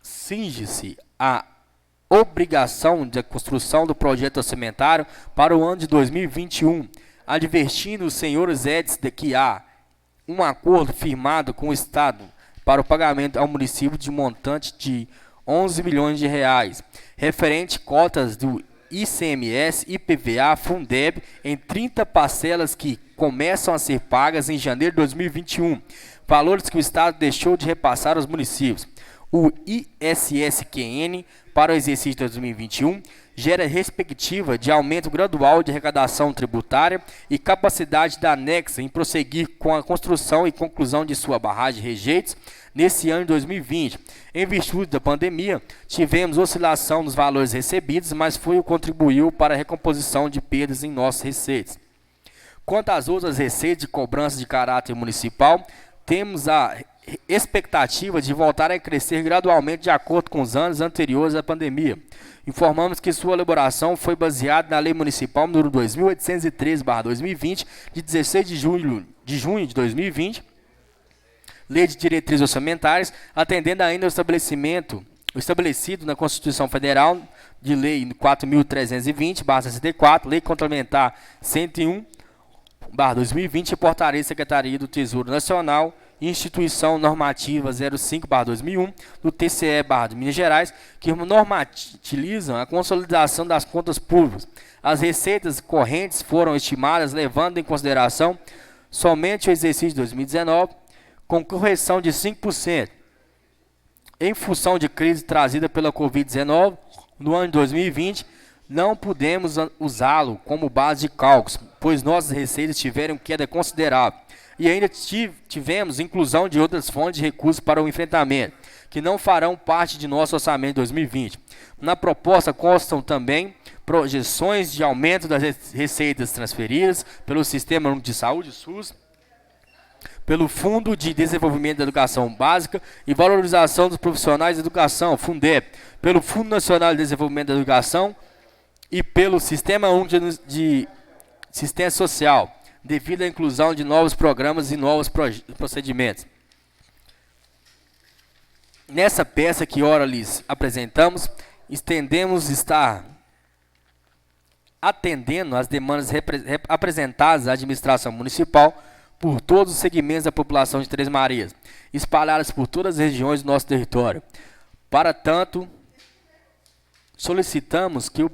cinge-se a obrigação de construção do projeto orçamentário para o ano de 2021, advertindo os senhores Eds de que há um acordo firmado com o Estado para o pagamento ao município de montante de 11 milhões de reais, referente cotas do ICMS, IPVA, Fundeb, em 30 parcelas que começam a ser pagas em janeiro de 2021, valores que o Estado deixou de repassar aos municípios. O ISSQN para o exercício de 2021 gera perspectiva de aumento gradual de arrecadação tributária e capacidade da Anexa em prosseguir com a construção e conclusão de sua barragem de rejeitos nesse ano de 2020. Em virtude da pandemia, tivemos oscilação nos valores recebidos, mas foi o que contribuiu para a recomposição de perdas em nossas receitas. Quanto às outras receitas de cobrança de caráter municipal, temos a expectativa de voltar a crescer gradualmente de acordo com os anos anteriores à pandemia. Informamos que sua elaboração foi baseada na Lei Municipal número 2813/2020, de 16 de junho de 2020, Lei de Diretrizes Orçamentárias, atendendo ainda o estabelecido na Constituição Federal de Lei 4.320/64, Lei Complementar 101/2020 e Portaria da Secretaria do Tesouro Nacional, Instituição Normativa 05/2001 do TCE de Minas Gerais, que normatilizam a consolidação das contas públicas. As receitas correntes foram estimadas levando em consideração somente o exercício de 2019, com correção de 5%. Em função de crise trazida pela Covid-19, no ano de 2020, não pudemos usá-lo como base de cálculos, pois nossas receitas tiveram queda considerável. E ainda tivemos inclusão de outras fontes de recursos para o enfrentamento, que não farão parte de nosso orçamento de 2020. Na proposta constam também projeções de aumento das receitas transferidas pelo Sistema Único de Saúde, SUS, pelo Fundo de Desenvolvimento da Educação Básica e Valorização dos Profissionais de Educação, Fundeb, pelo Fundo Nacional de Desenvolvimento da Educação e pelo Sistema Único de Assistência Social, devido à inclusão de novos programas e novos procedimentos. Nessa peça que ora lhes apresentamos, estendemos estar atendendo às demandas apresentadas à administração municipal por todos os segmentos da população de Três Marias, espalhadas por todas as regiões do nosso território. Para tanto, solicitamos que o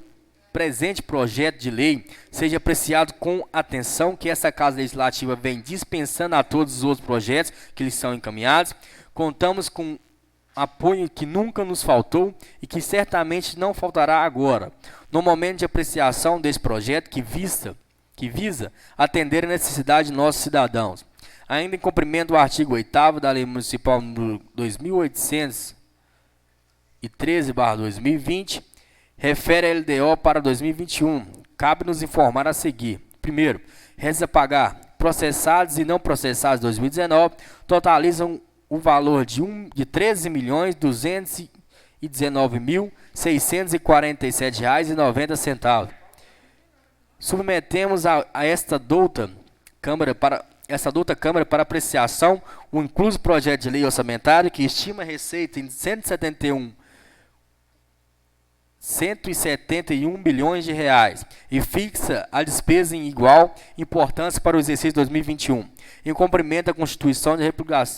presente projeto de lei seja apreciado com atenção, que essa Casa Legislativa vem dispensando a todos os outros projetos que lhes são encaminhados. Contamos com apoio que nunca nos faltou e que certamente não faltará agora, no momento de apreciação desse projeto que visa atender a necessidade de nossos cidadãos. Ainda em cumprimento do artigo 8º da Lei Municipal número 2813/2020, refere a LDO para 2021. Cabe-nos informar a seguir. Primeiro, restos a pagar processados e não processados de 2019 totalizam o valor de R$ 13.219.647,90. Submetemos a esta douta Câmara para apreciação o incluso projeto de lei orçamentária que estima a receita em 171 bilhões de reais e fixa a despesa em igual importância para o exercício 2021, em cumprimento da Constituição da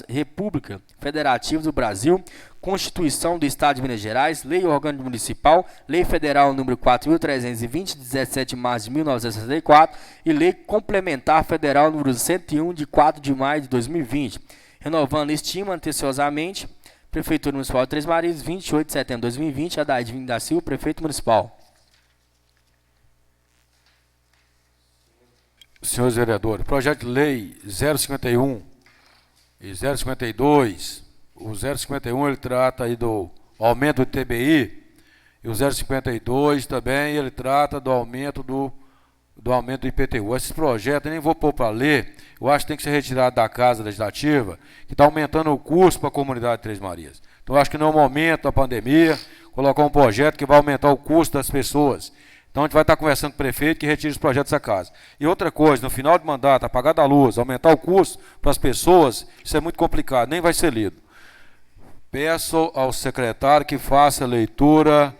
República Federativa do Brasil, Constituição do Estado de Minas Gerais, Lei Orgânica Municipal, Lei Federal número 4.320, de 17 de março de 1964 e Lei Complementar Federal número 101, de 4 de maio de 2020, renovando a estima atenciosamente. Prefeitura Municipal de Três Marias, 28 de setembro de 2020, Adair Vinda Silva, Prefeito Municipal. Senhores vereadores, projeto de lei 051 e 052. O 051 ele trata aí do aumento do TBI e o 052 também ele trata do aumento do IPTU. Esses projetos eu nem vou pôr para ler, eu acho que tem que ser retirado da Casa Legislativa, que está aumentando o custo para a comunidade de Três Marias. Então eu acho que não é o momento da pandemia colocar um projeto que vai aumentar o custo das pessoas. Então a gente vai estar conversando com o prefeito que retire os projetos da casa. E outra coisa, no final de mandato, apagar da luz, aumentar o custo para as pessoas, isso é muito complicado, nem vai ser lido. Peço ao secretário que faça a leitura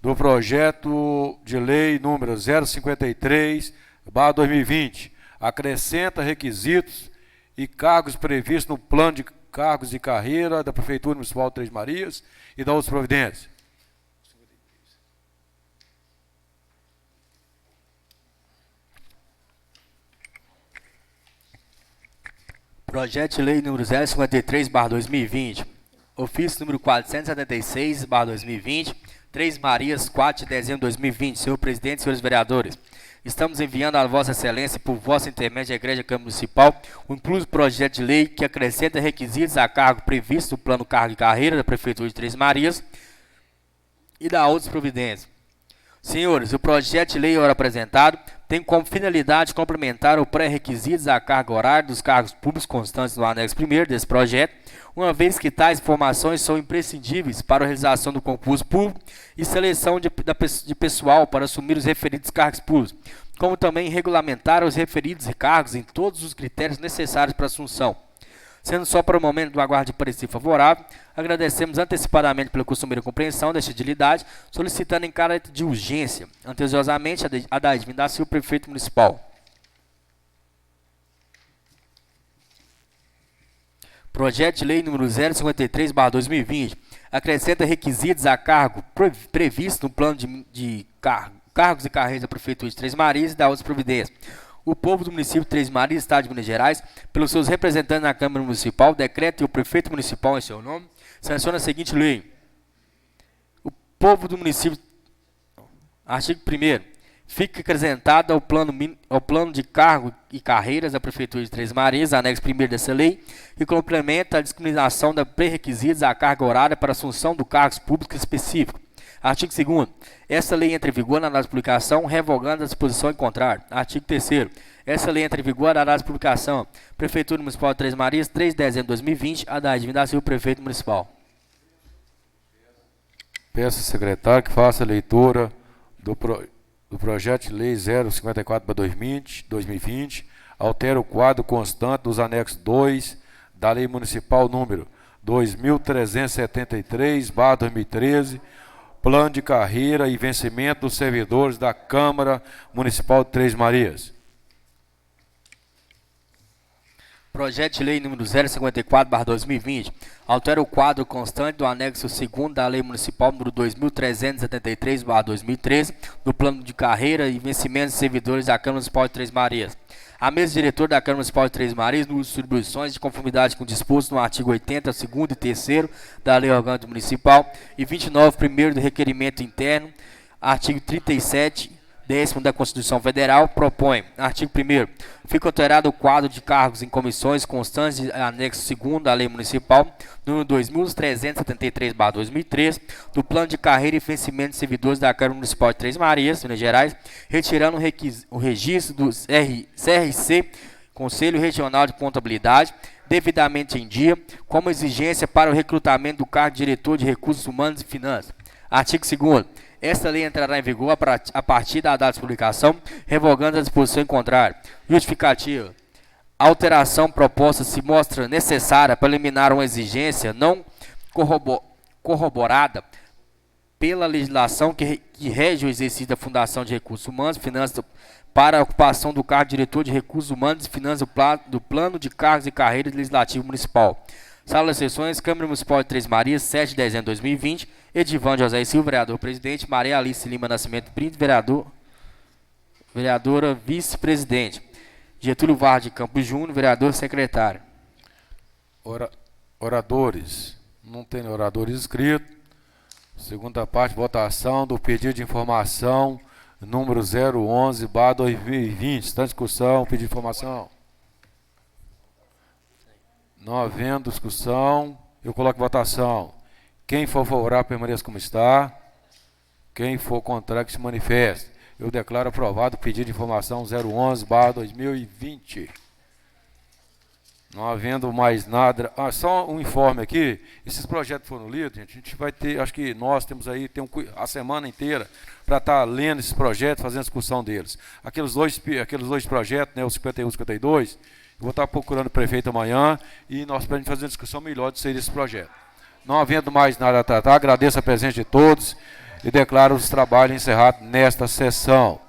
do projeto de lei número 053/2020, acrescenta requisitos e cargos previstos no plano de cargos de carreira da Prefeitura Municipal de Três Marias e da outras providências. Projeto de lei número 053/2020, ofício número 476/2020, Três Marias, 4 de dezembro de 2020. Senhor presidente, senhores vereadores, estamos enviando a Vossa Excelência, por vossa intermédio, à Igreja Câmara Municipal, o incluso projeto de lei que acrescenta requisitos a cargo previsto no plano cargo e carreira da Prefeitura de Três Marias e da outras providências. Senhores, o projeto de lei ora apresentado tem como finalidade complementar o pré-requisitos à carga horária dos cargos públicos constantes no anexo 1º desse projeto, uma vez que tais informações são imprescindíveis para a realização do concurso público e seleção de pessoal para assumir os referidos cargos públicos, como também regulamentar os referidos cargos em todos os critérios necessários para a assunção. Sendo só para o momento do aguardo de parecer favorável, agradecemos antecipadamente pela costumeira compreensão desta utilidade, solicitando em caráter de urgência, anteciosamente, a Adair Vinda Silva, Prefeito Municipal. Projeto de lei número 053/2020, acrescenta requisitos a cargo previsto no plano de cargos e carreiras da Prefeitura de Três Marias e da outras providências. O povo do município de Três Marias, Estado de Minas Gerais, pelos seus representantes na Câmara Municipal, decreta e o prefeito municipal em seu nome, sanciona a seguinte lei. O povo do município, artigo 1º, fica acrescentado ao plano de cargo e carreiras da Prefeitura de Três Marias, anexo 1º dessa lei, que complementa a discriminação da pré-requisitos à carga horária para assunção do cargos públicos específicos. Artigo 2º. Essa lei entra em vigor na data de publicação, revogando a disposição em contrário. Artigo 3º. Essa lei entra em vigor na data de publicação. Prefeitura Municipal de Três Marias, 3 de dezembro de 2020. Adair Vinda Silva, Prefeito Municipal. Peço ao secretário que faça a leitura do projeto de lei 054/2020, altera o quadro constante dos anexos 2 da Lei Municipal número 2373/2013, plano de carreira e vencimento dos servidores da Câmara Municipal de Três Marias. Projeto de Lei número 054/2020 altera o quadro constante do anexo 2º da Lei Municipal número 2373/2013 do plano de carreira e vencimento de servidores da Câmara Municipal de Três Marias. A mesa diretora da Câmara Municipal de Três Marias, nos distribuições de conformidade com o disposto no artigo 80, 2º e 3º da Lei Orgânica Municipal e 29, primeiro do requerimento interno, artigo 37, 10º da Constituição Federal, propõe, artigo 1º, fica alterado o quadro de cargos em comissões constantes de anexo 2º da Lei Municipal, número 2373/2003, do Plano de Carreira e Vencimento de Servidores da Câmara Municipal de Três Marias, Minas Gerais, retirando o registro do CRC, Conselho Regional de Contabilidade, devidamente em dia, como exigência para o recrutamento do cargo de Diretor de Recursos Humanos e Finanças. Artigo 2º. Esta lei entrará em vigor a partir da data de publicação, revogando a disposição em contrário. Justificativa. A alteração proposta se mostra necessária para eliminar uma exigência não corroborada pela legislação que rege o exercício da Fundação de Recursos Humanos e Finanças para a ocupação do cargo de Diretor de Recursos Humanos e Finanças do Plano de Cargos e Carreiras Legislativo Municipal. Sala das Sessões, Câmara Municipal de Três Marias, 7 de dezembro de 2020. Edivan José Silva, vereador-presidente. Maria Alice Lima Nascimento Brito, vereadora vice-presidente. Getúlio Vargas de Campos Júnior, vereador-secretário. Oradores. Não tem oradores inscritos. Segunda parte, votação do pedido de informação número 011/2020. Está em discussão, pedido de informação. Não havendo discussão, eu coloco em votação. Quem for favorável, permaneça como está. Quem for contrário, que se manifeste. Eu declaro aprovado o pedido de informação 011/2020. Não havendo mais nada. Só um informe aqui. Esses projetos foram lidos, gente. A gente vai ter, acho que nós temos aí a semana inteira para estar lendo esses projetos, fazendo a discussão deles. Aqueles dois projetos, né, o 51 e 52, eu vou estar procurando o prefeito amanhã e nós podemos fazer uma discussão melhor de esse projeto. Não havendo mais nada a tratar, agradeço a presença de todos e declaro os trabalhos encerrados nesta sessão.